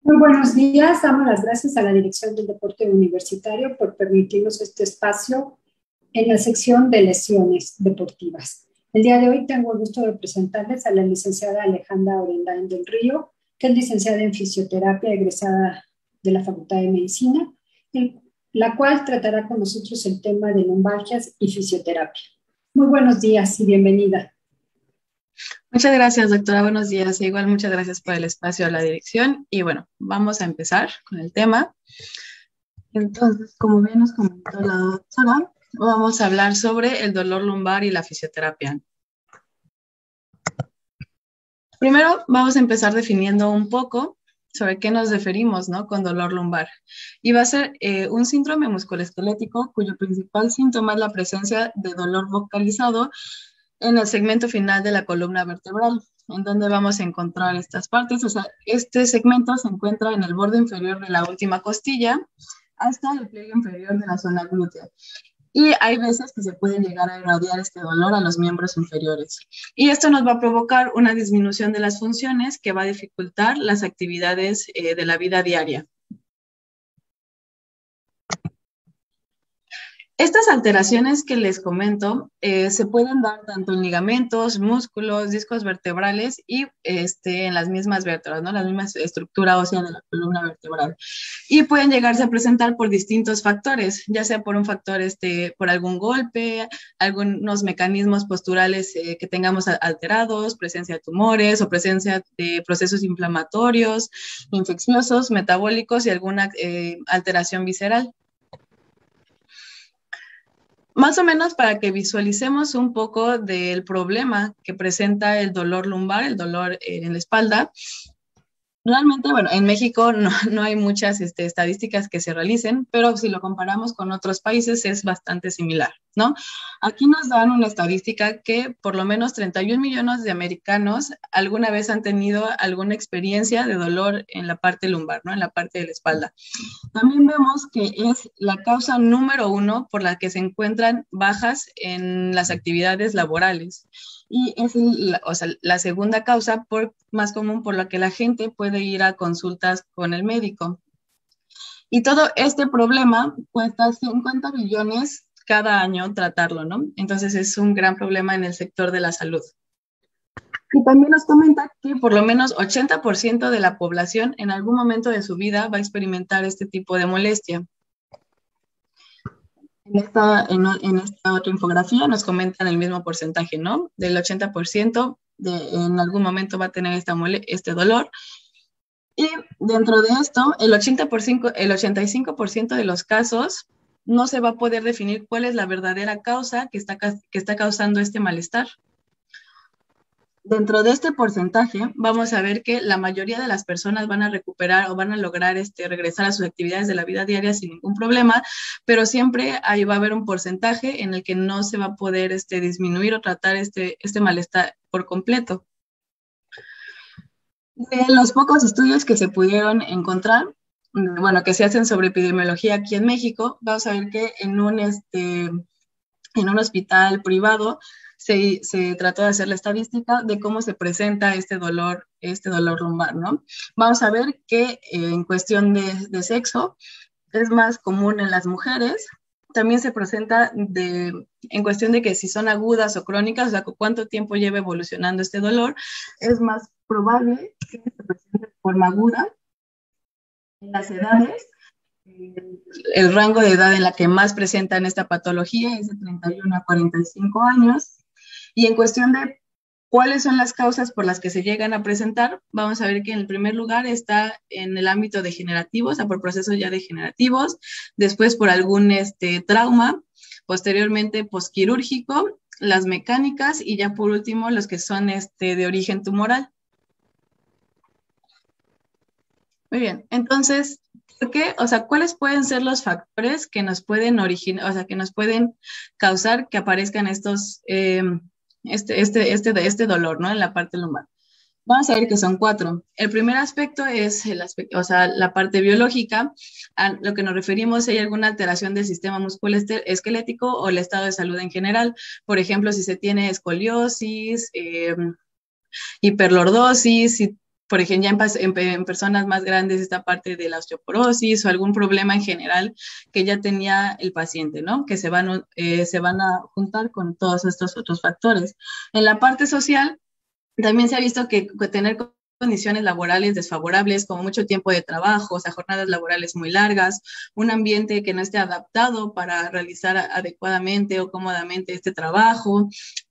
Muy buenos días. Damos las gracias a la Dirección del Deporte Universitario por permitirnos este espacio en la sección de lesiones deportivas. El día de hoy tengo el gusto de presentarles a la licenciada Alejandra Orendain del Río, que es licenciada en fisioterapia egresada de la Facultad de Medicina, la cual tratará con nosotros el tema de lumbalgias y fisioterapia. Muy buenos días y bienvenida. Muchas gracias, doctora. Buenos días. Igual muchas gracias por el espacio a la dirección. Y bueno, vamos a empezar con el tema. Entonces, como bien nos comentó la doctora, vamos a hablar sobre el dolor lumbar y la fisioterapia. Primero, vamos a empezar definiendo un poco sobre qué nos referimos, ¿no?, con dolor lumbar. Y va a ser un síndrome musculoesquelético cuyo principal síntoma es la presencia de dolor localizado en el segmento final de la columna vertebral, en donde vamos a encontrar estas partes. O sea, este segmento se encuentra en el borde inferior de la última costilla hasta el pliegue inferior de la zona glútea. Y hay veces que se puede llegar a irradiar este dolor a los miembros inferiores. Y esto nos va a provocar una disminución de las funciones que va a dificultar las actividades de la vida diaria. Estas alteraciones que les comento se pueden dar tanto en ligamentos, músculos, discos vertebrales y en las mismas vértebras, ¿no?, la misma estructura ósea de la columna vertebral. Y pueden llegarse a presentar por distintos factores, ya sea por un factor, por algún golpe, algunos mecanismos posturales que tengamos alterados, presencia de tumores o presencia de procesos inflamatorios, infecciosos, metabólicos y alguna alteración visceral. Más o menos para que visualicemos un poco del problema que presenta el dolor lumbar, el dolor en la espalda. Realmente, bueno, en México no hay muchas estadísticas que se realicen, pero si lo comparamos con otros países es bastante similar, ¿no? Aquí nos dan una estadística que por lo menos 31 millones de americanos alguna vez han tenido alguna experiencia de dolor en la parte lumbar, ¿no?, en la parte de la espalda. También vemos que es la causa número 1 por la que se encuentran bajas en las actividades laborales. Y es la segunda causa más común por la que la gente puede ir a consultas con el médico. Y todo este problema cuesta 50 billones cada año tratarlo, ¿no? Entonces es un gran problema en el sector de la salud. Y también nos comenta que por lo menos 80% de la población en algún momento de su vida va a experimentar este tipo de molestia. En esta otra infografía nos comentan el mismo porcentaje, ¿no? Del 80% en algún momento va a tener este dolor. Y dentro de esto, el 85% de los casos no se va a poder definir cuál es la verdadera causa que está causando este malestar. Dentro de este porcentaje, vamos a ver que la mayoría de las personas van a recuperar o van a lograr regresar a sus actividades de la vida diaria sin ningún problema, pero siempre ahí va a haber un porcentaje en el que no se va a poder disminuir o tratar este malestar por completo. De los pocos estudios que se pudieron encontrar, bueno, que se hacen sobre epidemiología aquí en México, vamos a ver que en un hospital privado se trató de hacer la estadística de cómo se presenta este dolor lumbar, ¿no? Vamos a ver que en cuestión de sexo es más común en las mujeres. También se presenta en cuestión de que si son agudas o crónicas, o sea, cuánto tiempo lleva evolucionando este dolor, es más probable que se presente de forma aguda. En las edades, el rango de edad en la que más presentan esta patología es de 31 a 45 años. Y en cuestión de cuáles son las causas por las que se llegan a presentar, vamos a ver que en el primer lugar está en el ámbito degenerativo, o sea, por procesos ya degenerativos, después por algún trauma, posteriormente posquirúrgico, las mecánicas y ya por último los que son de origen tumoral. Muy bien, entonces, ¿por qué? O sea, ¿cuáles pueden ser los factores que nos pueden que nos pueden causar que aparezcan este dolor, ¿no?, en la parte lumbar? Vamos a ver que son 4. El primer aspecto es la parte biológica. A lo que nos referimos, si hay alguna alteración del sistema musculoesquelético o el estado de salud en general. Por ejemplo, si se tiene escoliosis, hiperlordosis, si por ejemplo, ya en personas más grandes esta parte de la osteoporosis o algún problema en general que ya tenía el paciente, ¿no? Que se van a juntar con todos estos otros factores. En la parte social, también se ha visto que tener condiciones laborales desfavorables, como mucho tiempo de trabajo, o sea, jornadas laborales muy largas, un ambiente que no esté adaptado para realizar adecuadamente o cómodamente este trabajo,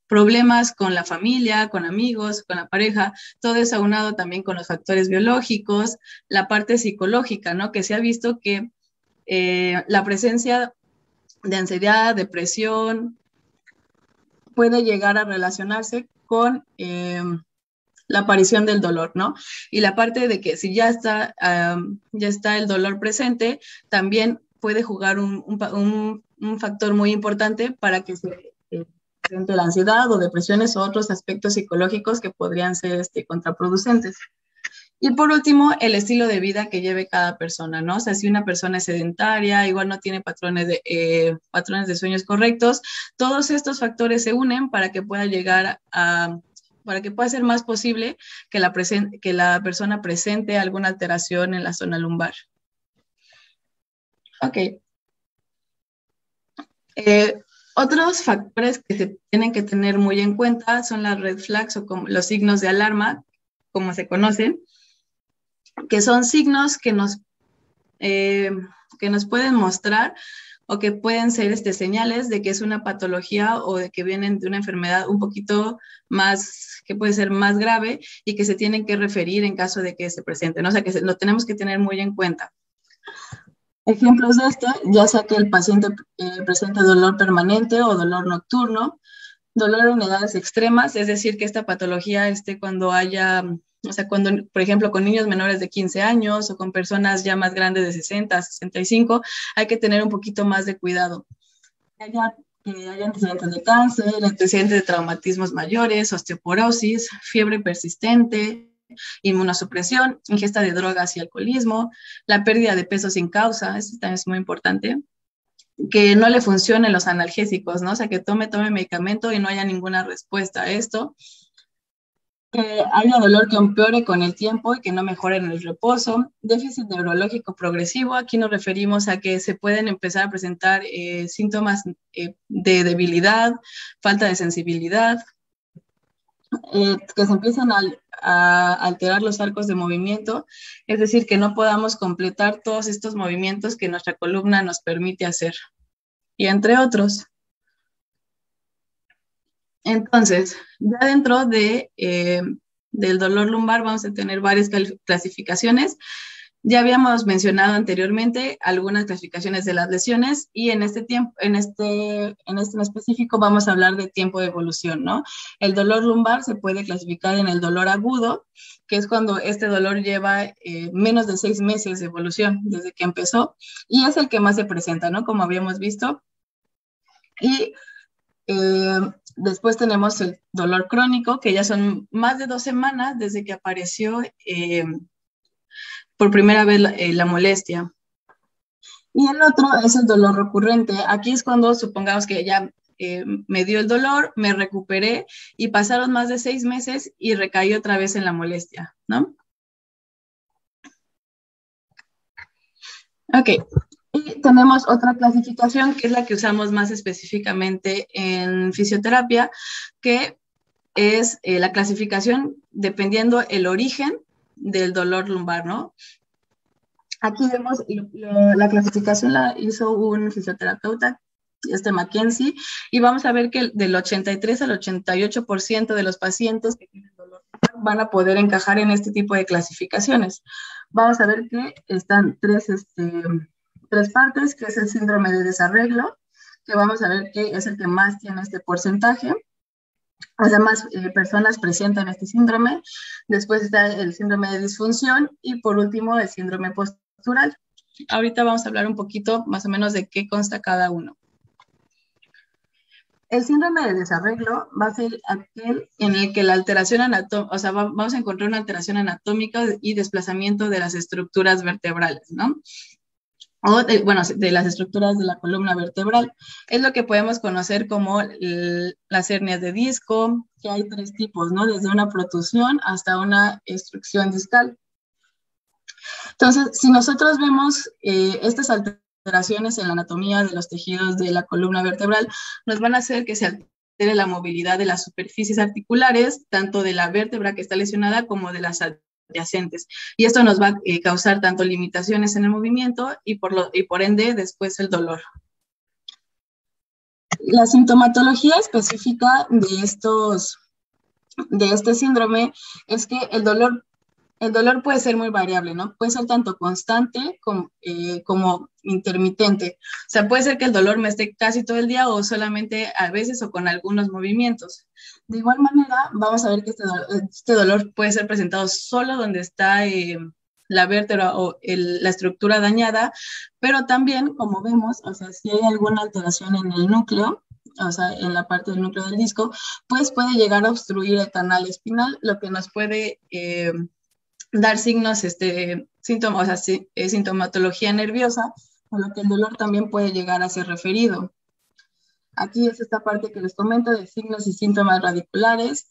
problemas con la familia, con amigos, con la pareja, todo eso aunado también con los factores biológicos, la parte psicológica, ¿no? Que se ha visto que la presencia de ansiedad, depresión, puede llegar a relacionarse con la aparición del dolor, ¿no? Y la parte de que si ya está el dolor presente, también puede jugar un factor muy importante para que se presente la ansiedad o depresiones o otros aspectos psicológicos que podrían ser contraproducentes. Y por último, el estilo de vida que lleve cada persona, ¿no? O sea, si una persona es sedentaria, igual no tiene patrones de sueños correctos, todos estos factores se unen para que pueda llegar para que pueda ser más posible que la persona presente alguna alteración en la zona lumbar. Ok. Otros factores que se tienen que tener muy en cuenta son las red flags o como los signos de alarma, como se conocen, que son signos que nos pueden mostrar o que pueden ser señales de que es una patología o de que vienen de una enfermedad un poquito más, que puede ser más grave y que se tienen que referir en caso de que se presenten, ¿no? O sea, que lo tenemos que tener muy en cuenta. Ejemplos de ya sea que el paciente presente dolor permanente o dolor nocturno, dolor en edades extremas, es decir, que esta patología cuando haya, o sea, cuando, por ejemplo, con niños menores de 15 años o con personas ya más grandes de 60, 65, hay que tener un poquito más de cuidado. Que haya antecedentes de cáncer, antecedentes de traumatismos mayores, osteoporosis, fiebre persistente, inmunosupresión, ingesta de drogas y alcoholismo, la pérdida de peso sin causa, eso también es muy importante, que no le funcionen los analgésicos, ¿no? O sea, que tome medicamento y no haya ninguna respuesta a esto, que haya dolor que empeore con el tiempo y que no mejore en el reposo, déficit neurológico progresivo, aquí nos referimos a que se pueden empezar a presentar síntomas de debilidad, falta de sensibilidad, que se empiezan a alterar los arcos de movimiento, es decir, que no podamos completar todos estos movimientos que nuestra columna nos permite hacer, y entre otros. Entonces, ya dentro del dolor lumbar vamos a tener varias clasificaciones. Ya habíamos mencionado anteriormente algunas clasificaciones de las lesiones y en este en específico vamos a hablar de tiempo de evolución, ¿no? El dolor lumbar se puede clasificar en el dolor agudo, que es cuando este dolor lleva menos de 6 meses de evolución desde que empezó y es el que más se presenta, ¿no? Como habíamos visto. Y después tenemos el dolor crónico, que ya son más de 2 semanas desde que apareció por primera vez la molestia. Y el otro es el dolor recurrente. Aquí es cuando supongamos que ya me dio el dolor, me recuperé y pasaron más de 6 meses y recaí otra vez en la molestia, ¿no? Ok. Y tenemos otra clasificación que es la que usamos más específicamente en fisioterapia, que es la clasificación dependiendo el origen del dolor lumbar, ¿no? Aquí vemos la clasificación la hizo un fisioterapeuta, Mackenzie, y vamos a ver que del 83 al 88% de los pacientes que tienen dolor van a poder encajar en este tipo de clasificaciones. Vamos a ver que están tres partes, que es el síndrome de desarreglo, que vamos a ver que es el que más tiene este porcentaje. O sea, más personas presentan este síndrome. Después está el síndrome de disfunción y por último el síndrome postural. Ahorita vamos a hablar un poquito más o menos de qué consta cada uno. El síndrome de desarreglo va a ser aquel en el que la alteración anatómica, o sea, vamos a encontrar una alteración anatómica y desplazamiento de las estructuras vertebrales, ¿no? o bueno, de las estructuras de la columna vertebral. Es lo que podemos conocer como las hernias de disco, que hay 3 tipos, ¿no? Desde una protusión hasta una obstrucción discal. Entonces, si nosotros vemos estas alteraciones en la anatomía de los tejidos de la columna vertebral, nos van a hacer que se altere la movilidad de las superficies articulares, tanto de la vértebra que está lesionada como de las adyacentes. Y esto nos va a causar tanto limitaciones en el movimiento y por ende después el dolor. La sintomatología específica de este síndrome es que el dolor puede ser muy variable, ¿no? Puede ser tanto constante como intermitente. O sea, puede ser que el dolor me esté casi todo el día o solamente a veces o con algunos movimientos. De igual manera, vamos a ver que este dolor puede ser presentado solo donde está la vértebra o la estructura dañada, pero también, como vemos, o sea, si hay alguna alteración en el núcleo, o sea, en la parte del núcleo del disco, pues puede llegar a obstruir el canal espinal, lo que nos puede dar signos, síntomas, o sea, sintomatología nerviosa, por lo que el dolor también puede llegar a ser referido. Aquí es esta parte que les comento de signos y síntomas radiculares.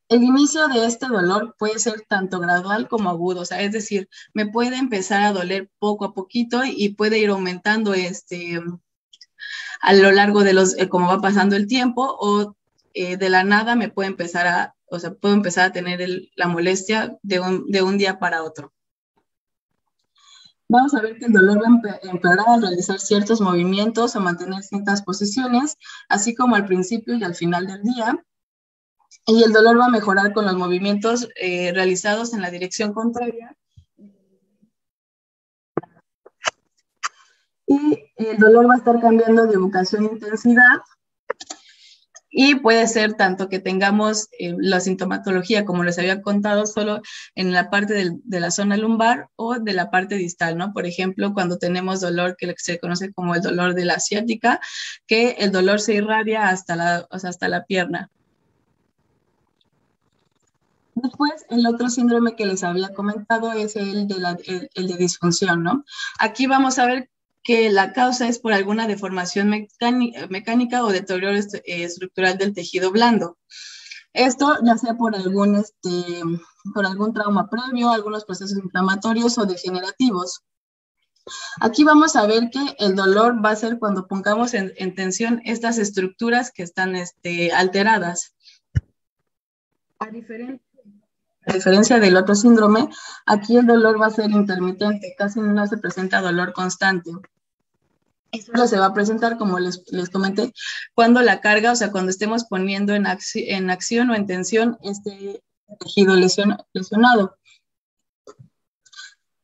El inicio de este dolor puede ser tanto gradual como agudo, o sea, es decir, me puede empezar a doler poco a poquito y puede ir aumentando a lo largo de como va pasando el tiempo, o de la nada me puede empezar puedo empezar a tener la molestia de un día para otro. Vamos a ver que el dolor va a empeorar al realizar ciertos movimientos o mantener ciertas posiciones, así como al principio y al final del día. Y el dolor va a mejorar con los movimientos realizados en la dirección contraria. Y el dolor va a estar cambiando de ubicación e intensidad. Y puede ser tanto que tengamos la sintomatología, como les había contado, solo en la parte de la zona lumbar o de la parte distal, ¿no? Por ejemplo, cuando tenemos dolor que se conoce como el dolor de la ciática, que el dolor se irradia hasta la pierna. Después, el otro síndrome que les había comentado es el de disfunción, ¿no? Aquí vamos a ver que la causa es por alguna deformación mecánica o deterioro estructural del tejido blando. Esto ya sea por algún trauma previo, algunos procesos inflamatorios o degenerativos. Aquí vamos a ver que el dolor va a ser cuando pongamos en tensión estas estructuras que están alteradas. A diferencia del otro síndrome, aquí el dolor va a ser intermitente, casi no se presenta dolor constante. Y solo se va a presentar, como les comenté, cuando la carga, o sea, cuando estemos poniendo en acción o en tensión este tejido lesionado.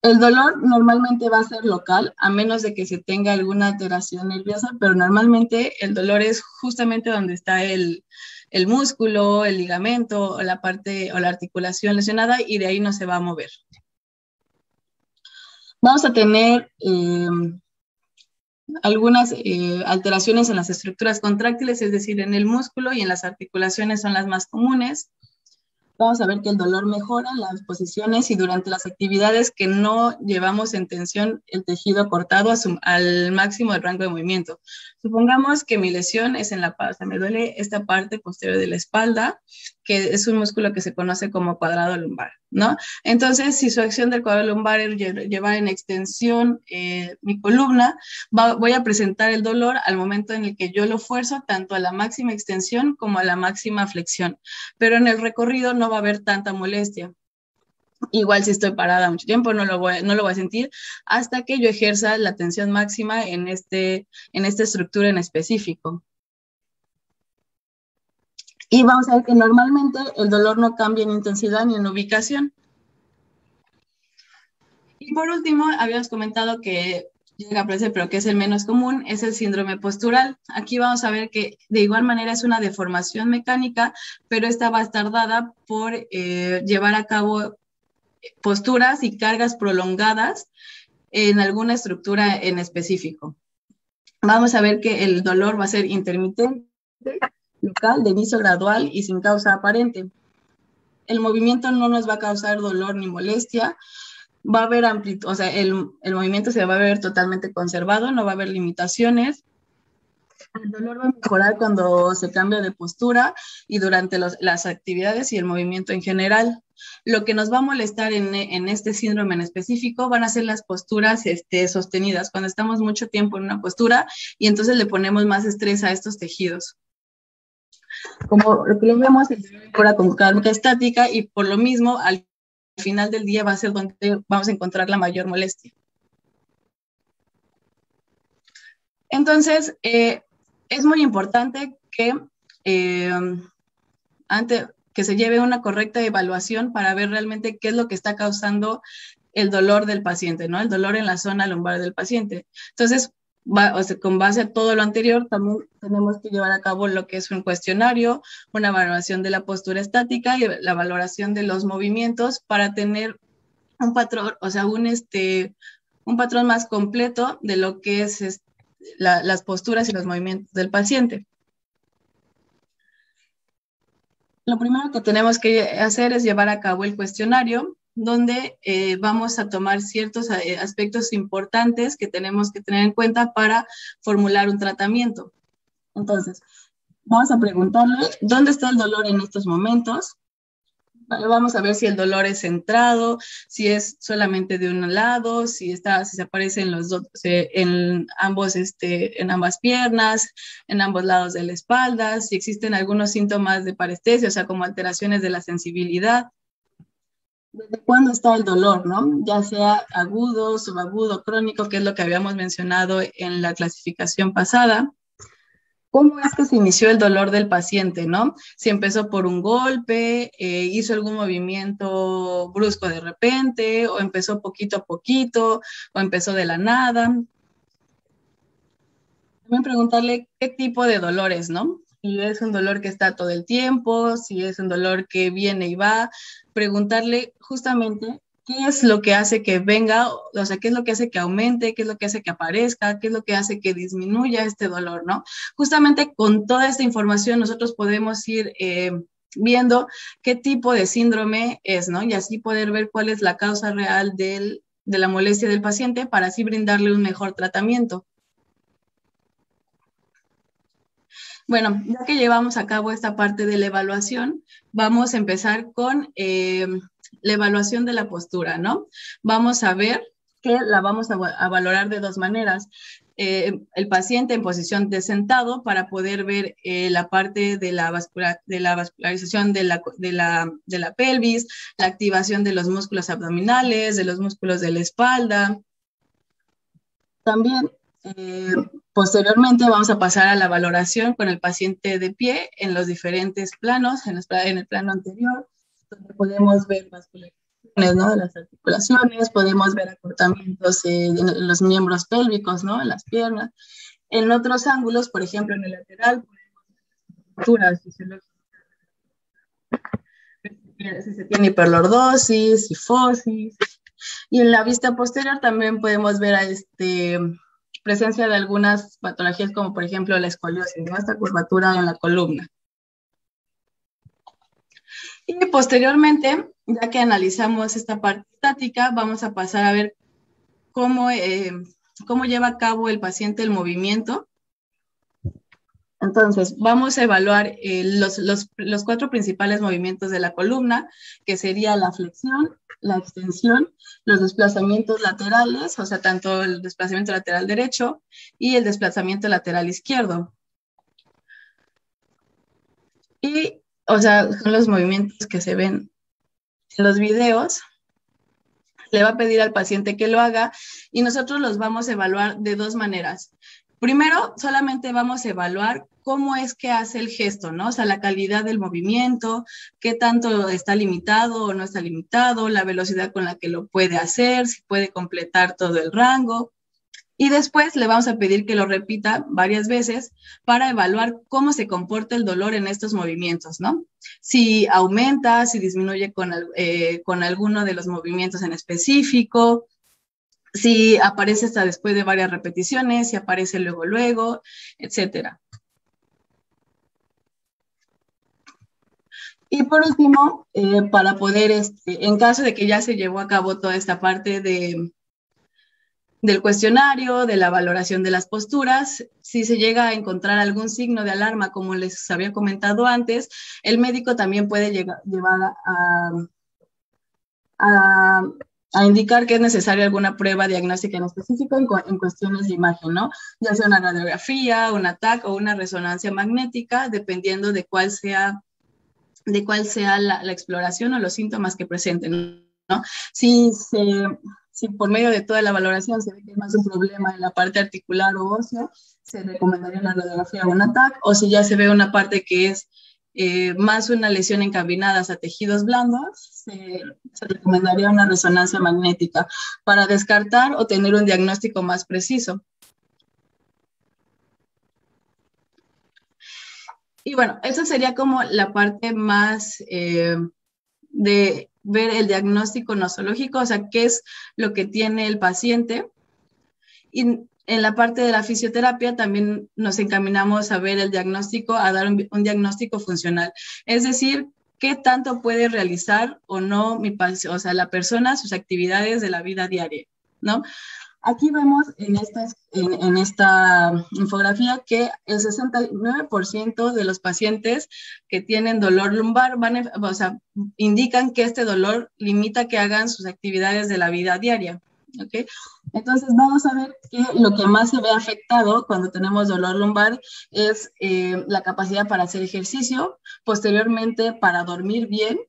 El dolor normalmente va a ser local, a menos de que se tenga alguna alteración nerviosa, pero normalmente el dolor es justamente donde está el músculo, el ligamento, o la parte o la articulación lesionada, y de ahí no se va a mover. Vamos a tener algunas alteraciones en las estructuras contráctiles, es decir, en el músculo y en las articulaciones son las más comunes. Vamos a ver que el dolor mejora en las posiciones y durante las actividades que no llevamos en tensión el tejido cortado al máximo del rango de movimiento. Supongamos que mi lesión es en la espalda, me duele esta parte posterior de la espalda, que es un músculo que se conoce como cuadrado lumbar, ¿no? Entonces, si su acción del cuadrado lumbar es llevar en extensión mi columna, voy a presentar el dolor al momento en el que yo lo fuerzo tanto a la máxima extensión como a la máxima flexión, pero en el recorrido no va a haber tanta molestia. Igual si estoy parada mucho tiempo no lo voy a sentir hasta que yo ejerza la tensión máxima en esta estructura en específico. Y vamos a ver que normalmente el dolor no cambia en intensidad ni en ubicación. Y por último, habíamos comentado que llega a aparecer, pero que es el menos común, es el síndrome postural. Aquí vamos a ver que de igual manera es una deformación mecánica, pero esta va a estar dada por llevar a cabo posturas y cargas prolongadas en alguna estructura en específico. Vamos a ver que el dolor va a ser intermitente, local, de inicio gradual y sin causa aparente. El movimiento no nos va a causar dolor ni molestia. va a haber amplitud, o sea, el movimiento se va a ver totalmente conservado, no va a haber limitaciones. El dolor va a mejorar cuando se cambia de postura y durante las actividades y el movimiento en general. Lo que nos va a molestar en este síndrome en específico van a ser las posturas sostenidas, cuando estamos mucho tiempo en una postura y entonces le ponemos más estrés a estos tejidos. Como lo que lo vemos, el dolor mejora con carga estática y por lo mismo al final del día va a ser donde vamos a encontrar la mayor molestia. Entonces, es muy importante que antes que se lleve una correcta evaluación para ver realmente qué es lo que está causando el dolor del paciente, ¿no? El dolor en la zona lumbar del paciente. Entonces, con base a todo lo anterior, también tenemos que llevar a cabo lo que es un cuestionario, una valoración de la postura estática y la valoración de los movimientos para tener un patrón, o sea, un patrón más completo de lo que es las posturas y los movimientos del paciente. Lo primero que tenemos que hacer es llevar a cabo el cuestionario, donde vamos a tomar ciertos aspectos importantes que tenemos que tener en cuenta para formular un tratamiento. Entonces, vamos a preguntarle dónde está el dolor en estos momentos. Vamos a ver si el dolor es centrado, si es solamente de un lado, si se aparece en los dos, en ambas piernas, en ambos lados de la espalda, si existen algunos síntomas de parestesia, o sea, como alteraciones de la sensibilidad. ¿Desde cuándo está el dolor, no? Ya sea agudo, subagudo, crónico, que es lo que habíamos mencionado en la clasificación pasada. ¿Cómo es que se inició el dolor del paciente, no? Si empezó por un golpe, hizo algún movimiento brusco de repente, o empezó poquito a poquito, o empezó de la nada. También preguntarle qué tipo de dolores, ¿no? Si es un dolor que está todo el tiempo, si es un dolor que viene y va. Preguntarle justamente qué es lo que hace que venga, o sea, qué es lo que hace que aumente, qué es lo que hace que aparezca, qué es lo que hace que disminuya este dolor, ¿no? Justamente con toda esta información nosotros podemos ir viendo qué tipo de síndrome es, ¿no? Y así poder ver cuál es la causa real de la molestia del paciente para así brindarle un mejor tratamiento. Bueno, ya que llevamos a cabo esta parte de la evaluación, vamos a empezar con la evaluación de la postura, ¿no? Vamos a ver que la vamos a valorar de dos maneras. El paciente en posición de sentado para poder ver la parte de la vascularización de la pelvis, la activación de los músculos abdominales, de los músculos de la espalda. También posteriormente vamos a pasar a la valoración con el paciente de pie en los diferentes planos, en el plano anterior, donde podemos ver vascularizaciones, ¿no? De las articulaciones, podemos ver acortamientos en los miembros pélvicos, ¿no? En las piernas. En otros ángulos, por ejemplo, en el lateral, podemos ver estructuras fisiológicas, si se tiene hiperlordosis, sifosis. Y en la vista posterior también podemos ver presencia de algunas patologías como por ejemplo la escoliosis, ¿no? Esta curvatura en la columna. Y posteriormente, ya que analizamos esta parte estática, vamos a pasar a ver cómo lleva a cabo el paciente el movimiento. Entonces, vamos a evaluar los 4 principales movimientos de la columna, que sería la flexión, la extensión, los desplazamientos laterales, o sea, tanto el desplazamiento lateral derecho y el desplazamiento lateral izquierdo. Y, o sea, son los movimientos que se ven en los videos. Le va a pedir al paciente que lo haga y nosotros los vamos a evaluar de dos maneras. Primero, solamente vamos a evaluar cómo es que hace el gesto, ¿no? O sea, la calidad del movimiento, qué tanto está limitado o no está limitado, la velocidad con la que lo puede hacer, si puede completar todo el rango. Y después le vamos a pedir que lo repita varias veces para evaluar cómo se comporta el dolor en estos movimientos, ¿no? Si aumenta, si disminuye con alguno de los movimientos en específico, si aparece hasta después de varias repeticiones, si aparece luego, etcétera. Y por último, para poder, en caso de que ya se llevó a cabo toda esta parte del cuestionario, de la valoración de las posturas, si se llega a encontrar algún signo de alarma, como les había comentado antes, el médico también puede llevar a indicar que es necesaria alguna prueba diagnóstica en específico en cuestiones de imagen, ¿no? Ya sea una radiografía, un TAC o una resonancia magnética, dependiendo de cuál sea la exploración o los síntomas que presenten, ¿no? Si por medio de toda la valoración se ve que es más un problema en la parte articular o ósea, se recomendaría una radiografía o un TAC, o si ya se ve una parte que es más una lesión encaminada a tejidos blandos, se recomendaría una resonancia magnética para descartar o tener un diagnóstico más preciso. Y bueno, esa sería como la parte más de ver el diagnóstico nosológico, o sea, qué es lo que tiene el paciente. Y en la parte de la fisioterapia también nos encaminamos a ver el diagnóstico, a dar un diagnóstico funcional. Es decir, qué tanto puede realizar o no la persona sus actividades de la vida diaria, ¿no? Aquí vemos en esta infografía que el 69% de los pacientes que tienen dolor lumbar indican que este dolor limita que hagan sus actividades de la vida diaria. ¿Okay? Entonces vamos a ver que lo que más se ve afectado cuando tenemos dolor lumbar es la capacidad para hacer ejercicio, posteriormente para dormir bien,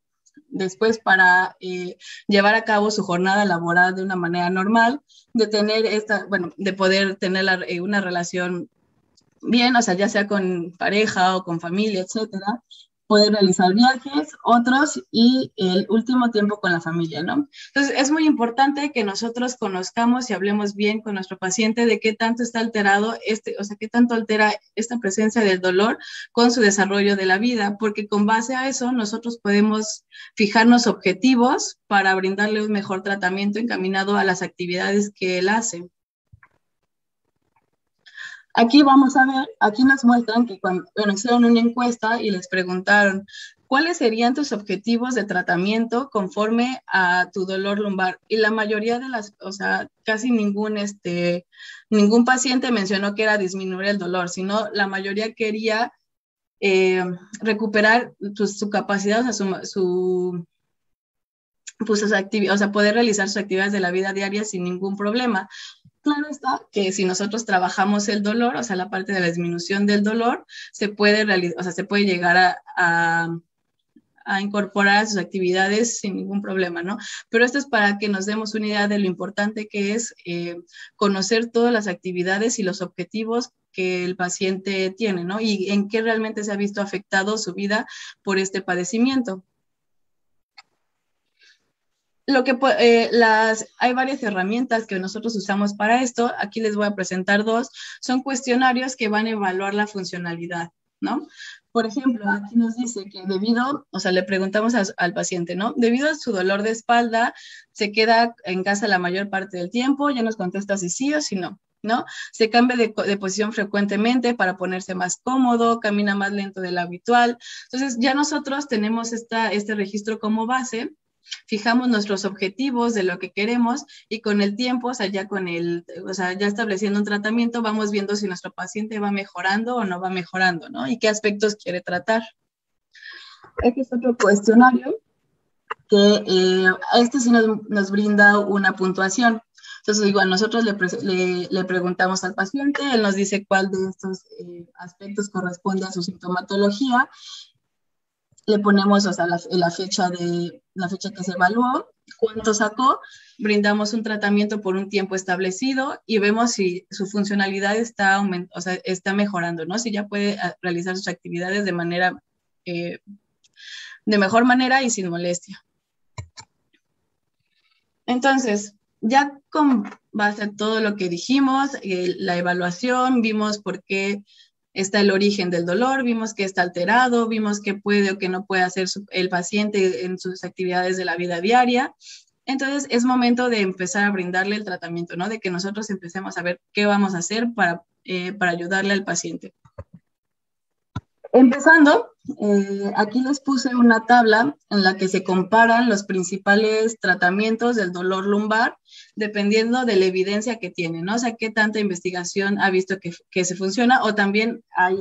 después para llevar a cabo su jornada laboral de una manera normal, de poder tener una relación bien, o sea, ya sea con pareja o con familia, etcétera, poder realizar viajes, otros y el último tiempo con la familia, ¿no? Entonces, es muy importante que nosotros conozcamos y hablemos bien con nuestro paciente de qué tanto está alterado, qué tanto altera esta presencia del dolor con su desarrollo de la vida, porque con base a eso nosotros podemos fijarnos objetivos para brindarle un mejor tratamiento encaminado a las actividades que él hace. Aquí vamos a ver, aquí nos muestran que cuando hicieron una encuesta y les preguntaron cuáles serían tus objetivos de tratamiento conforme a tu dolor lumbar. Y la mayoría de casi ningún paciente mencionó que era disminuir el dolor, sino la mayoría quería recuperar su capacidad, poder realizar sus actividades de la vida diaria sin ningún problema. Claro está que si nosotros trabajamos el dolor, la parte de la disminución del dolor, se puede llegar a incorporar a sus actividades sin ningún problema, ¿no? Pero esto es para que nos demos una idea de lo importante que es conocer todas las actividades y los objetivos que el paciente tiene, ¿no? Y en qué realmente se ha visto afectado su vida por este padecimiento. Hay varias herramientas que nosotros usamos para esto. Aquí les voy a presentar dos. Son cuestionarios que van a evaluar la funcionalidad, ¿no? Por ejemplo, aquí nos dice que le preguntamos al paciente, ¿no? Debido a su dolor de espalda, se queda en casa la mayor parte del tiempo, ya nos contesta si sí o si no, ¿no? Se cambia de posición frecuentemente para ponerse más cómodo, camina más lento de lo habitual. Entonces, ya nosotros tenemos este registro como base. Fijamos nuestros objetivos de lo que queremos y con el tiempo, ya estableciendo un tratamiento, vamos viendo si nuestro paciente va mejorando o no va mejorando, ¿no? Y qué aspectos quiere tratar. Este es otro cuestionario que sí nos brinda una puntuación. Entonces, igual, nosotros le preguntamos al paciente, él nos dice cuál de estos aspectos corresponde a su sintomatología. Le ponemos la fecha que se evaluó, cuánto sacó, brindamos un tratamiento por un tiempo establecido y vemos si su funcionalidad está mejorando, ¿no? Si ya puede realizar sus actividades de mejor manera y sin molestia. Entonces, ya con base a todo lo que dijimos, la evaluación, vimos por qué está el origen del dolor, vimos que está alterado, vimos que puede o que no puede hacer el paciente en sus actividades de la vida diaria. Entonces, es momento de empezar a brindarle el tratamiento, ¿no? De que nosotros empecemos a ver qué vamos a hacer para ayudarle al paciente. Empezando Aquí les puse una tabla en la que se comparan los principales tratamientos del dolor lumbar dependiendo de la evidencia que tienen, ¿no? O sea, qué tanta investigación ha visto que se funciona, o también hay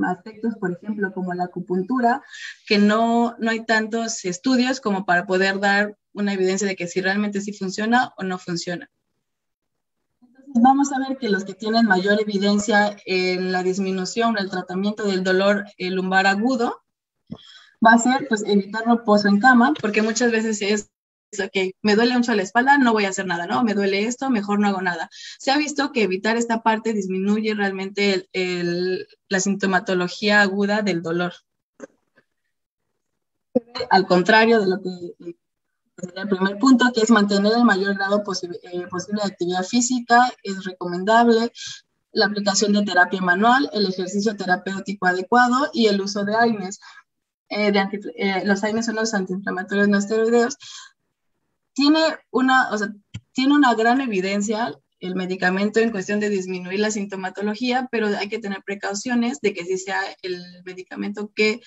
aspectos, por ejemplo, como la acupuntura, que no hay tantos estudios como para poder dar una evidencia de que si realmente sí funciona o no funciona. Vamos a ver que los que tienen mayor evidencia en la disminución o el tratamiento del dolor lumbar agudo va a ser pues evitar reposo en cama, porque muchas veces es ok, me duele mucho la espalda, no voy a hacer nada, ¿no? Me duele esto, mejor no hago nada. Se ha visto que evitar esta parte disminuye realmente la sintomatología aguda del dolor. Al contrario de lo que sería el primer punto, que es mantener el mayor grado posible de actividad física, es recomendable la aplicación de terapia manual, el ejercicio terapéutico adecuado y el uso de AINES. Los AINES son los antiinflamatorios no esteroideos. Tiene una gran evidencia el medicamento en cuestión de disminuir la sintomatología, pero hay que tener precauciones de que sí sea el medicamento que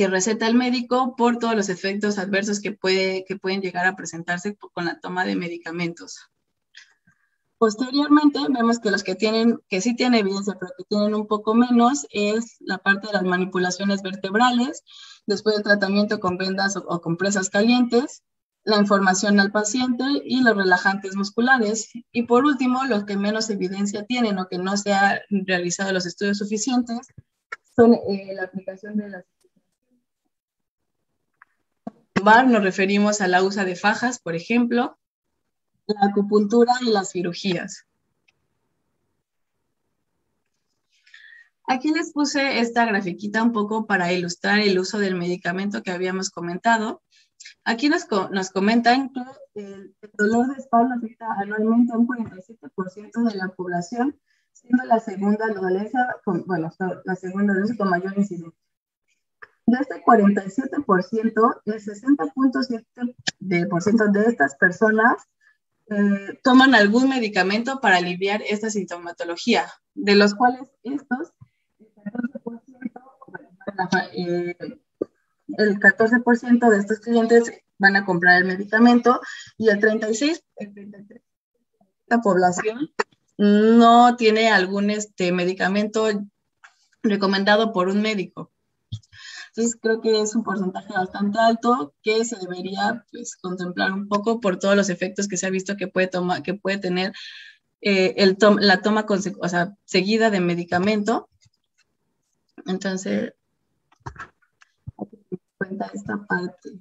receta el médico por todos los efectos adversos que pueden llegar a presentarse con la toma de medicamentos. Posteriormente, vemos que los que sí tienen evidencia, pero que tienen un poco menos, es la parte de las manipulaciones vertebrales, después del tratamiento con vendas o compresas calientes, la información al paciente y los relajantes musculares. Y por último, los que menos evidencia tienen o que no se han realizado los estudios suficientes son la aplicación de las nos referimos a la usa de fajas, por ejemplo, la acupuntura y las cirugías. Aquí les puse esta grafiquita un poco para ilustrar el uso del medicamento que habíamos comentado. Aquí nos comentan que el dolor de espalda afecta anualmente a un 47% de la población, siendo la segunda dolencia con mayor incidencia. De este 47%, el 60.7% de estas personas toman algún medicamento para aliviar esta sintomatología, de los cuales estos, el 14% de estos clientes van a comprar el medicamento y el 33% de la población no tiene algún medicamento recomendado por un médico. Entonces creo que es un porcentaje bastante alto que se debería pues, contemplar un poco por todos los efectos que se ha visto que puede tener la toma seguida de medicamento. Entonces, hay que tener en cuenta esta parte.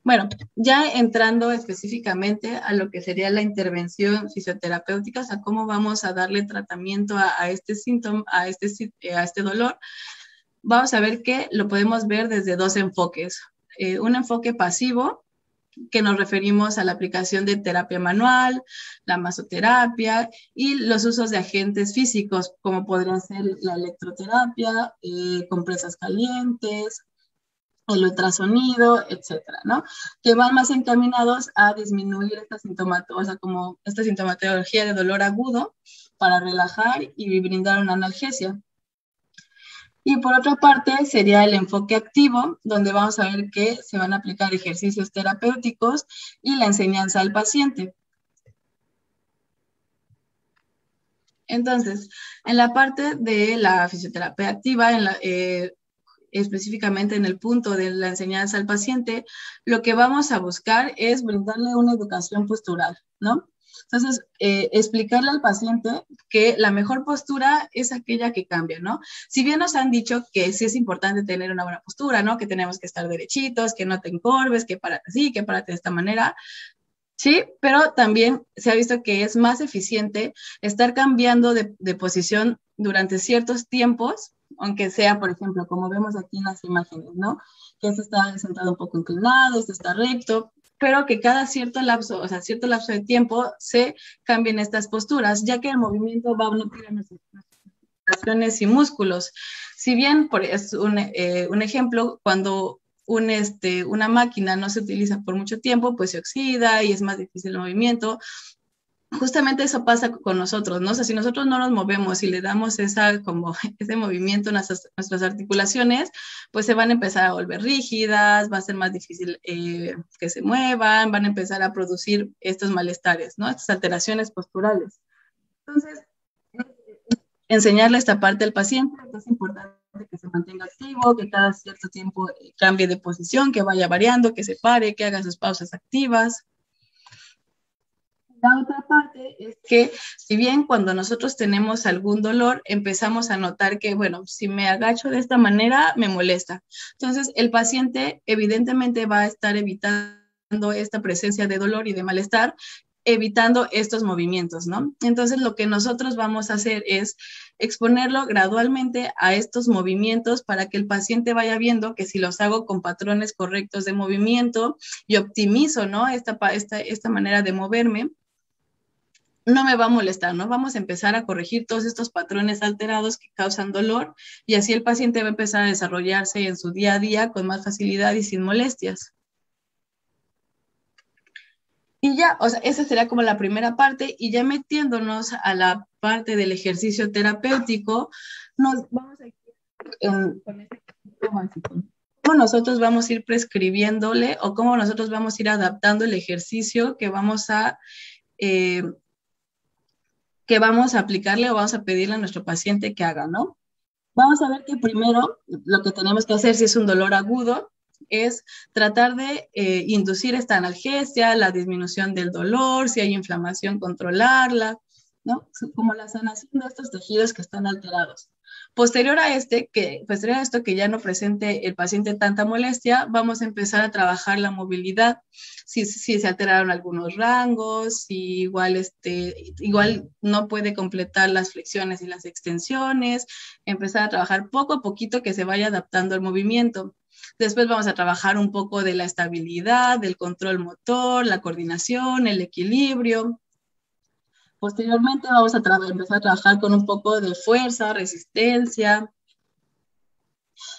Bueno, ya entrando específicamente a lo que sería la intervención fisioterapéutica, o sea, cómo vamos a darle tratamiento a este síntoma, a este dolor, vamos a ver que lo podemos ver desde dos enfoques. Un enfoque pasivo, que nos referimos a la aplicación de terapia manual, la masoterapia y los usos de agentes físicos, como podrían ser la electroterapia, compresas calientes, el ultrasonido, etcétera, ¿no? Que van más encaminados a disminuir esta sintomatología de dolor agudo para relajar y brindar una analgesia. Y por otra parte sería el enfoque activo, donde vamos a ver que se van a aplicar ejercicios terapéuticos y la enseñanza al paciente. Entonces, en la parte de la fisioterapia activa, específicamente en el punto de la enseñanza al paciente, lo que vamos a buscar es brindarle una educación postural, ¿no? Entonces, explicarle al paciente que la mejor postura es aquella que cambia, ¿no? Si bien nos han dicho que sí es importante tener una buena postura, ¿no? Que tenemos que estar derechitos, que no te encorves, que párate así, que párate de esta manera. Sí, pero también se ha visto que es más eficiente estar cambiando de posición durante ciertos tiempos, aunque sea, por ejemplo, como vemos aquí en las imágenes, ¿no? Que este está sentado un poco inclinado, este está recto, pero que cada cierto lapso de tiempo se cambien estas posturas, ya que el movimiento va a nutrir nuestras articulaciones y músculos. Si bien, es un ejemplo, cuando una máquina no se utiliza por mucho tiempo, pues se oxida y es más difícil el movimiento. justamente eso pasa con nosotros, ¿no? O sea, si nosotros no nos movemos y le damos como ese movimiento a nuestras articulaciones, pues se van a empezar a volver rígidas, va a ser más difícil que se muevan, van a empezar a producir estos malestares, ¿no? Estas alteraciones posturales. Entonces, enseñarle esta parte al paciente, es importante que se mantenga activo, que cada cierto tiempo cambie de posición, que vaya variando, que se pare, que haga sus pausas activas. La otra parte es que, si bien cuando nosotros tenemos algún dolor, empezamos a notar que, bueno, si me agacho de esta manera, me molesta. Entonces, el paciente evidentemente va a estar evitando esta presencia de dolor y de malestar, evitando estos movimientos, ¿no? Entonces, lo que nosotros vamos a hacer es exponerlo gradualmente a estos movimientos para que el paciente vaya viendo que si los hago con patrones correctos de movimiento y optimizo, ¿no? Esta manera de moverme, no me va a molestar, ¿no? Vamos a empezar a corregir todos estos patrones alterados que causan dolor y así el paciente va a empezar a desarrollarse en su día a día con más facilidad y sin molestias. Y ya, o sea, esa será como la primera parte, y ya metiéndonos a la parte del ejercicio terapéutico, nos vamos a ir con este ejercicio básico. Cómo nosotros vamos a ir prescribiéndole o cómo nosotros vamos a ir adaptando el ejercicio que vamos a aplicarle o vamos a pedirle a nuestro paciente que haga, ¿no? Vamos a ver que primero lo que tenemos que hacer si es un dolor agudo es tratar de inducir esta analgesia, la disminución del dolor, si hay inflamación, controlarla, ¿no? Como la sanación de estos tejidos que están alterados. Posterior a esto, que ya no presente el paciente tanta molestia, vamos a empezar a trabajar la movilidad, si se alteraron algunos rangos, si igual no puede completar las flexiones y las extensiones, empezar a trabajar poco a poquito que se vaya adaptando al movimiento. Después vamos a trabajar un poco de la estabilidad, del control motor, la coordinación, el equilibrio. Posteriormente vamos a empezar a trabajar con un poco de fuerza, resistencia.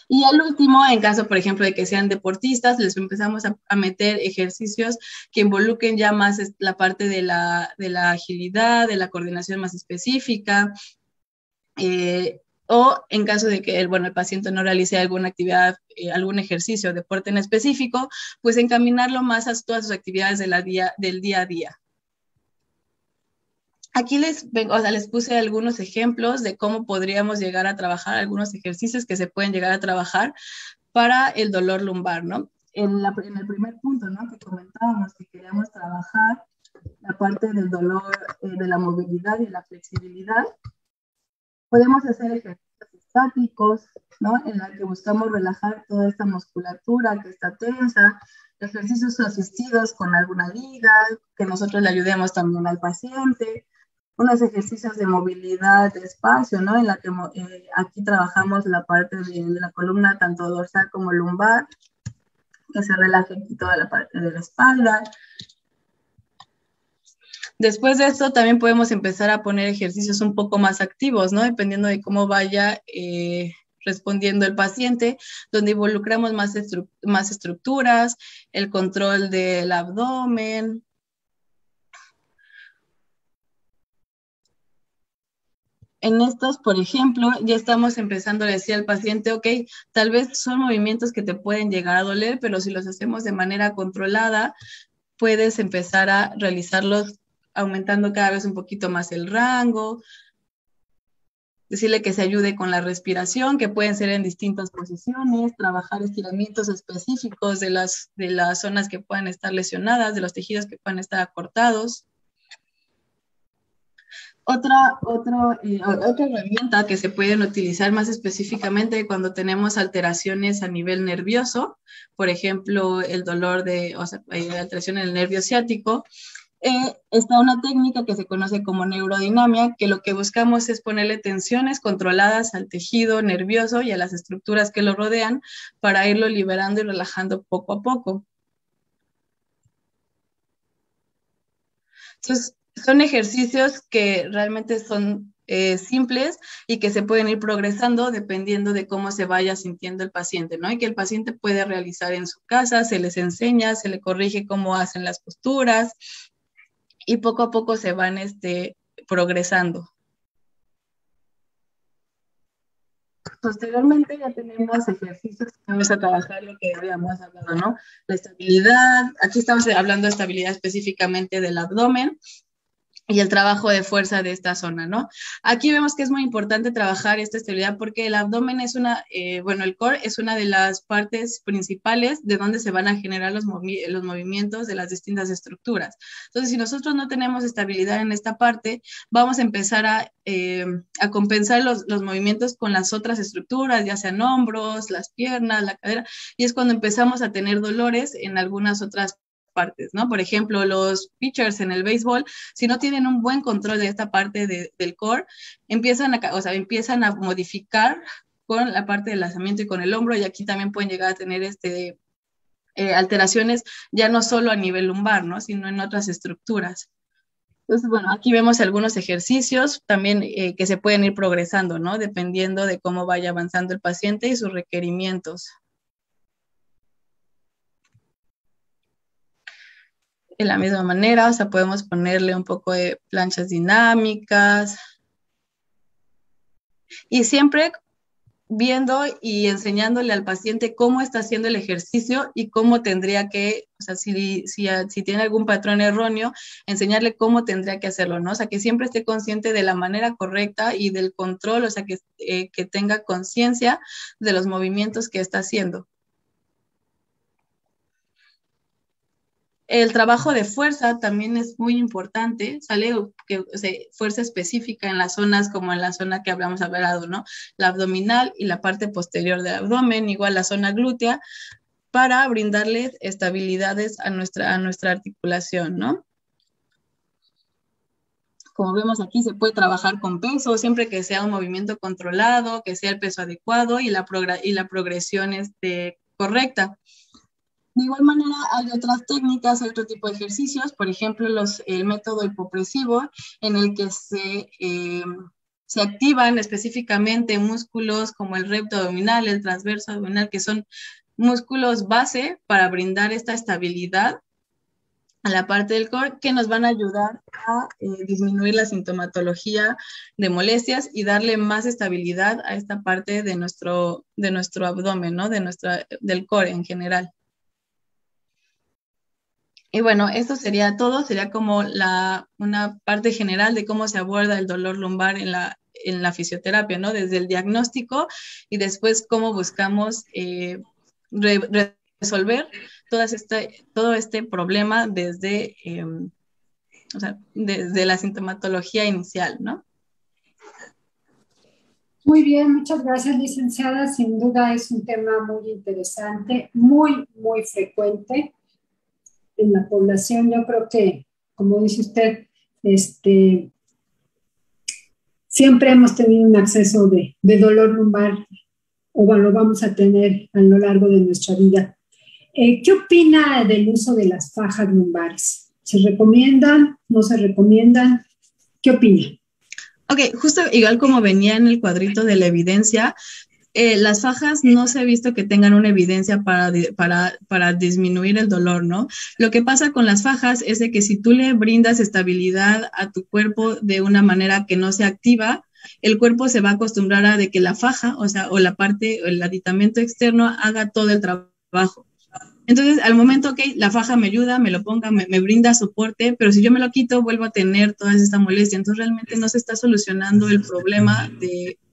Y al último, en caso, por ejemplo, de que sean deportistas, les empezamos a meter ejercicios que involucren ya más la parte de la agilidad, de la coordinación más específica. O en caso de que el paciente no realice alguna actividad, algún ejercicio o deporte en específico, pues encaminarlo más a todas sus actividades del día a día. Aquí les puse algunos ejemplos de cómo podríamos llegar a trabajar, algunos ejercicios que se pueden llegar a trabajar para el dolor lumbar, ¿no? En el primer punto, ¿no? Que comentábamos que queríamos trabajar la parte del dolor, de la movilidad y la flexibilidad. Podemos hacer ejercicios estáticos, ¿no? En la que buscamos relajar toda esta musculatura que está tensa, ejercicios asistidos con alguna liga, que nosotros le ayudemos también al paciente, unos ejercicios de movilidad de espacio, ¿no? En la que aquí trabajamos la parte de la columna, tanto dorsal como lumbar, que se relaje aquí toda la parte de la espalda. Después de esto también podemos empezar a poner ejercicios un poco más activos, ¿no? Dependiendo de cómo vaya respondiendo el paciente, donde involucramos más estructuras, el control del abdomen. En estos, por ejemplo, ya estamos empezando a decir al paciente, ok, tal vez son movimientos que te pueden llegar a doler, pero si los hacemos de manera controlada, puedes empezar a realizarlos aumentando cada vez un poquito más el rango, decirle que se ayude con la respiración, que pueden ser en distintas posiciones, trabajar estiramientos específicos de las zonas que puedan estar lesionadas, de los tejidos que puedan estar acortados. Otra herramienta que se pueden utilizar más específicamente cuando tenemos alteraciones a nivel nervioso, por ejemplo, el dolor alteración en el nervio ciático, está una técnica que se conoce como neurodinamia, que lo que buscamos es ponerle tensiones controladas al tejido nervioso y a las estructuras que lo rodean para irlo liberando y relajando poco a poco. Entonces, son ejercicios que realmente son simples y que se pueden ir progresando dependiendo de cómo se vaya sintiendo el paciente, ¿no? Y que el paciente puede realizar en su casa, se les enseña, se le corrige cómo hacen las posturas. y poco a poco se van progresando. Posteriormente ya tenemos ejercicios que vamos a trabajar lo que habíamos hablado, ¿no? La estabilidad, aquí estamos hablando de estabilidad específicamente del abdomen y el trabajo de fuerza de esta zona, ¿no? Aquí vemos que es muy importante trabajar esta estabilidad porque el abdomen es el core es una de las partes principales de donde se van a generar los movimientos de las distintas estructuras. Entonces, si nosotros no tenemos estabilidad en esta parte, vamos a empezar a compensar los movimientos con las otras estructuras, ya sean hombros, las piernas, la cadera, y es cuando empezamos a tener dolores en algunas otras partes, ¿no? Por ejemplo, los pitchers en el béisbol, si no tienen un buen control de esta parte del core, empiezan a modificar con la parte del lanzamiento y con el hombro, y aquí también pueden llegar a tener alteraciones ya no solo a nivel lumbar, ¿no? Sino en otras estructuras. Entonces, bueno, aquí vemos algunos ejercicios también que se pueden ir progresando, ¿no? Dependiendo de cómo vaya avanzando el paciente y sus requerimientos. De la misma manera, o sea, podemos ponerle un poco de planchas dinámicas. Y siempre viendo y enseñándole al paciente cómo está haciendo el ejercicio y cómo tendría que, o sea, si tiene algún patrón erróneo, enseñarle cómo tendría que hacerlo, ¿no? O sea, que siempre esté consciente de la manera correcta y del control, o sea, que tenga conciencia de los movimientos que está haciendo. El trabajo de fuerza también es muy importante, sale fuerza específica en las zonas como en la zona que habíamos hablado, ¿no? La abdominal y la parte posterior del abdomen, igual la zona glútea, para brindarle estabilidades a nuestra articulación, ¿no? Como vemos aquí, se puede trabajar con peso, siempre que sea un movimiento controlado, que sea el peso adecuado y la progresión correcta. De igual manera, hay otras técnicas, hay otro tipo de ejercicios, por ejemplo, el método hipopresivo, en el que se activan específicamente músculos como el recto abdominal, el transverso abdominal, que son músculos base para brindar esta estabilidad a la parte del core, que nos van a ayudar a disminuir la sintomatología de molestias y darle más estabilidad a esta parte de nuestro abdomen, ¿no? Del core en general. Y bueno, esto sería todo, sería como una parte general de cómo se aborda el dolor lumbar en la fisioterapia, ¿no? Desde el diagnóstico y después cómo buscamos resolver todo este problema desde la sintomatología inicial, ¿no? Muy bien, muchas gracias, licenciada. Sin duda es un tema muy interesante, muy, muy frecuente en la población. Yo creo que, como dice usted, siempre hemos tenido un acceso de dolor lumbar o lo vamos a tener a lo largo de nuestra vida. ¿Qué opina del uso de las fajas lumbares? ¿Se recomiendan? ¿No se recomiendan? ¿Qué opina? Ok, justo igual como venía en el cuadrito de la evidencia, las fajas no se ha visto que tengan una evidencia para disminuir el dolor, ¿no? Lo que pasa con las fajas es de que si tú le brindas estabilidad a tu cuerpo de una manera que no sea activa, el cuerpo se va a acostumbrar a de que la faja, o el aditamento externo haga todo el trabajo. Entonces, al momento que la faja me ayuda, me lo ponga, me brinda soporte, pero si yo me lo quito, vuelvo a tener toda esta molestia. Entonces, realmente no se está solucionando el problema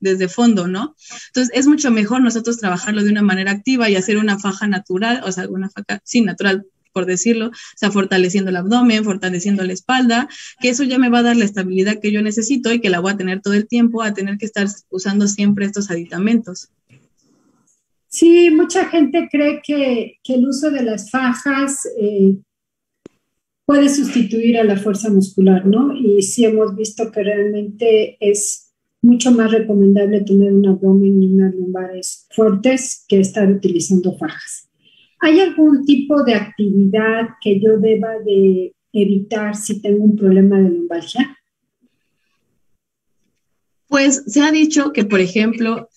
desde fondo, ¿no? Entonces, es mucho mejor nosotros trabajarlo de una manera activa y hacer una faja natural, o sea, una faja, sí, natural, por decirlo, o sea, fortaleciendo el abdomen, fortaleciendo la espalda, que eso ya me va a dar la estabilidad que yo necesito y que la voy a tener todo el tiempo, a tener que estar usando siempre estos aditamentos. Sí, mucha gente cree que el uso de las fajas puede sustituir a la fuerza muscular, ¿no? Y sí hemos visto que realmente es mucho más recomendable tener un abdomen y unas lumbares fuertes que estar utilizando fajas. ¿Hay algún tipo de actividad que yo deba de evitar si tengo un problema de lumbalgia? Pues se ha dicho que, por ejemplo,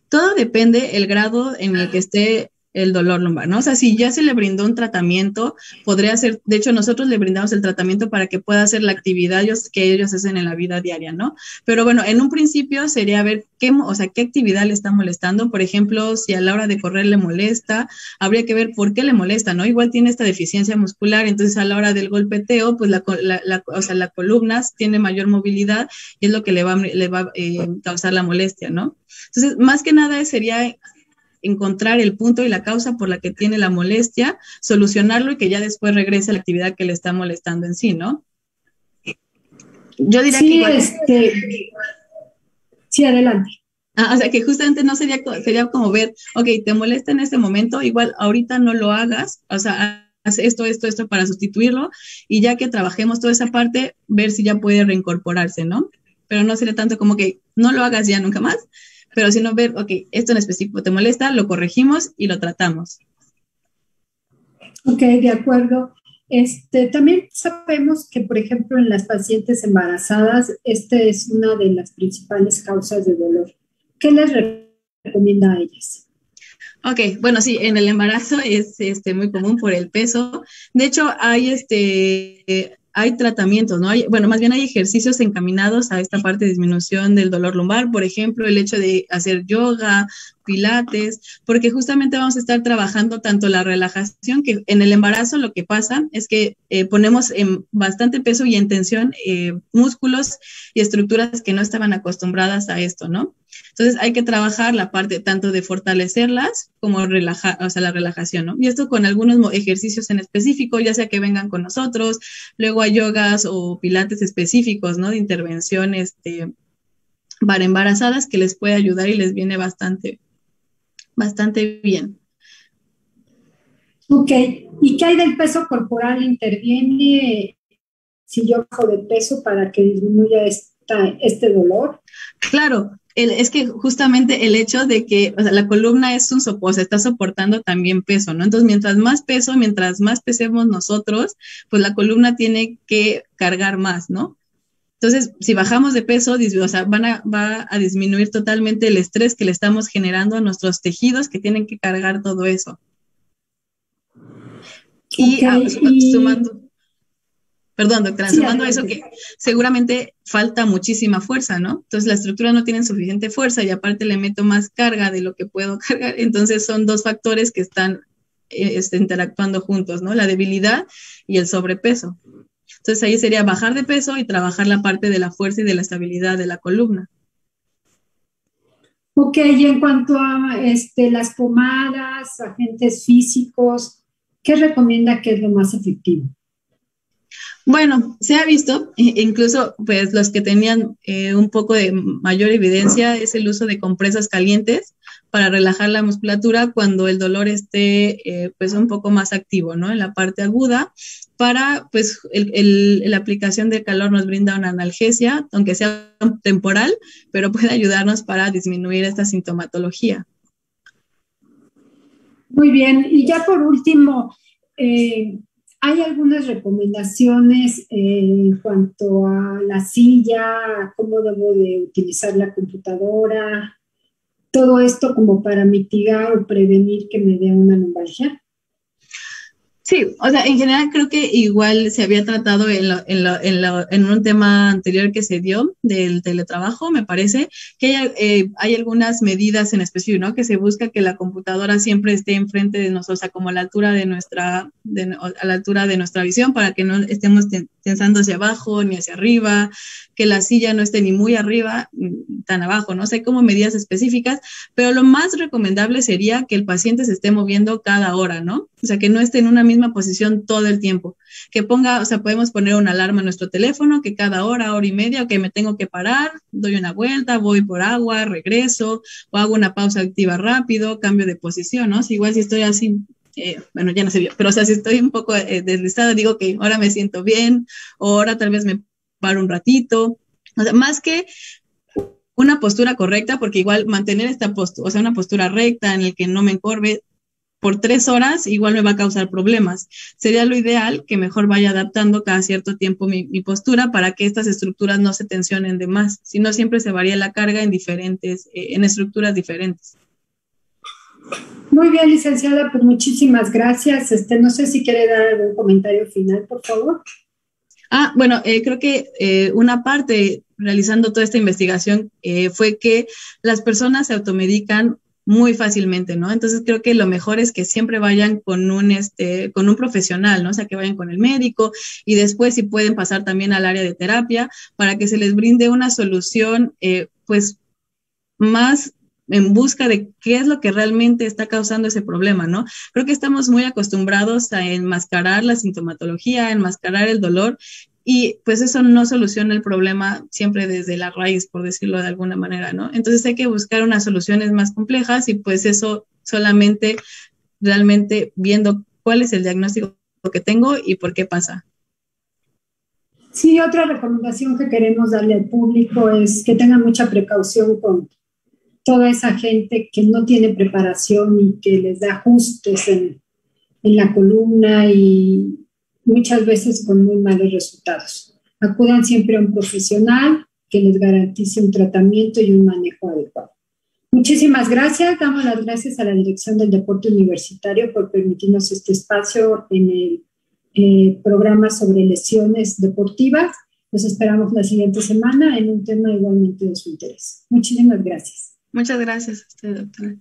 todo depende el grado en el que esté el dolor lumbar, ¿no? O sea, si ya se le brindó un tratamiento, podría ser, de hecho, nosotros le brindamos el tratamiento para que pueda hacer la actividad que ellos hacen en la vida diaria, ¿no? Pero bueno, en un principio sería ver qué, o sea, qué actividad le está molestando. Por ejemplo, si a la hora de correr le molesta, habría que ver por qué le molesta, ¿no? Igual tiene esta deficiencia muscular, entonces a la hora del golpeteo, pues o sea, la columna tiene mayor movilidad y es lo que le va a causar la molestia, ¿no? Entonces, más que nada sería encontrar el punto y la causa por la que tiene la molestia, solucionarlo y que ya después regrese a la actividad que le está molestando en sí, ¿no? Yo diría sí, que igual... Sí, adelante. O sea, que justamente no sería como ver, ok, te molesta en este momento, igual ahorita no lo hagas, o sea, haz esto para sustituirlo y ya que trabajemos toda esa parte, ver si ya puede reincorporarse, ¿no? Pero no sería tanto como que no lo hagas ya nunca más, pero sino ver, ok, esto en específico te molesta, lo corregimos y lo tratamos. Ok, de acuerdo. También sabemos que, por ejemplo, en las pacientes embarazadas, esta es una de las principales causas de dolor. ¿Qué les recomienda a ellas? Ok, bueno, sí, en el embarazo es muy común por el peso. De hecho, hay tratamientos, ¿no? Bueno, más bien hay ejercicios encaminados a esta parte de disminución del dolor lumbar. Por ejemplo, el hecho de hacer yoga, pilates, porque justamente vamos a estar trabajando tanto la relajación, que en el embarazo lo que pasa es que ponemos en bastante peso y en tensión músculos y estructuras que no estaban acostumbradas a esto, ¿no? Entonces hay que trabajar la parte tanto de fortalecerlas como relajar, o sea, la relajación, ¿no? Y esto con algunos ejercicios en específico, ya sea que vengan con nosotros, luego hay yogas o pilates específicos, ¿no? De intervención para embarazadas que les puede ayudar y les viene bastante bien. Ok, ¿y qué hay del peso corporal? ¿Interviene si yo bajo de peso para que disminuya este dolor? Claro, es que justamente el hecho de que, o sea, la columna es un soporte, está soportando también peso, ¿no? Entonces, mientras más peso, mientras más pesemos nosotros, pues la columna tiene que cargar más, ¿no? Entonces, si bajamos de peso, o sea, va a disminuir totalmente el estrés que le estamos generando a nuestros tejidos que tienen que cargar todo eso. Y sumando, perdón, doctora, sumando a eso que seguramente falta muchísima fuerza, ¿no? Entonces la estructura no tiene suficiente fuerza y aparte le meto más carga de lo que puedo cargar. Entonces son dos factores que están interactuando juntos, ¿no? La debilidad y el sobrepeso. Entonces ahí sería bajar de peso y trabajar la parte de la fuerza y de la estabilidad de la columna. Ok, y en cuanto a las pomadas, agentes físicos, ¿qué recomienda que es lo más efectivo? Bueno, se ha visto, incluso pues los que tenían un poco de mayor evidencia es el uso de compresas calientes para relajar la musculatura cuando el dolor esté pues un poco más activo, ¿no? En la parte aguda, para pues la aplicación de calor nos brinda una analgesia, aunque sea temporal, pero puede ayudarnos para disminuir esta sintomatología. Muy bien, y ya por último, ¿hay algunas recomendaciones en cuanto a la silla, cómo debo de utilizar la computadora, todo esto como para mitigar o prevenir que me dé una lumbalgia? Sí, o sea, en general creo que igual se había tratado en un tema anterior que se dio del teletrabajo, me parece que hay algunas medidas en específico, ¿no? Que se busca que la computadora siempre esté enfrente de nosotros, o sea, como a la altura de nuestra visión para que no estemos tensando hacia abajo ni hacia arriba, que la silla no esté ni muy arriba, ni tan abajo, ¿no? O sea, hay como medidas específicas, pero lo más recomendable sería que el paciente se esté moviendo cada hora, ¿no? O sea, que no esté en una misma posición todo el tiempo. Que ponga, o sea, podemos poner una alarma en nuestro teléfono que cada hora y media, que me tengo que parar, doy una vuelta, voy por agua, regreso, o hago una pausa activa rápido, cambio de posición, ¿no? Si igual si estoy así, bueno, ya no sé bien, pero o sea, si estoy un poco deslizada, digo que ahora me siento bien, o ahora tal vez me paro un ratito. O sea, más que una postura correcta, porque igual mantener esta postura, o sea, una postura recta en el que no me encorve por 3 horas, igual me va a causar problemas. Sería lo ideal que mejor vaya adaptando cada cierto tiempo mi postura para que estas estructuras no se tensionen de más, sino siempre se varía la carga en estructuras diferentes. Muy bien, licenciada, pues muchísimas gracias. No sé si quiere dar algún comentario final, por favor. Bueno, creo que una parte realizando toda esta investigación fue que las personas se automedican muy fácilmente, ¿no? Entonces creo que lo mejor es que siempre vayan con un profesional, ¿no? O sea, que vayan con el médico y después si pueden pasar también al área de terapia para que se les brinde una solución, pues más en busca de qué es lo que realmente está causando ese problema, ¿no? Creo que estamos muy acostumbrados a enmascarar la sintomatología, enmascarar el dolor y pues eso no soluciona el problema siempre desde la raíz, por decirlo de alguna manera, ¿no? Entonces hay que buscar unas soluciones más complejas y pues eso solamente realmente viendo cuál es el diagnóstico que tengo y por qué pasa. Sí, otra recomendación que queremos darle al público es que tengan mucha precaución con toda esa gente que no tiene preparación y que les da ajustes en la columna y muchas veces con muy malos resultados. Acudan siempre a un profesional que les garantice un tratamiento y un manejo adecuado. Muchísimas gracias. Damos las gracias a la Dirección del Deporte Universitario por permitirnos este espacio en el programa sobre lesiones deportivas. Los esperamos la siguiente semana en un tema igualmente de su interés. Muchísimas gracias. Muchas gracias a usted, doctora.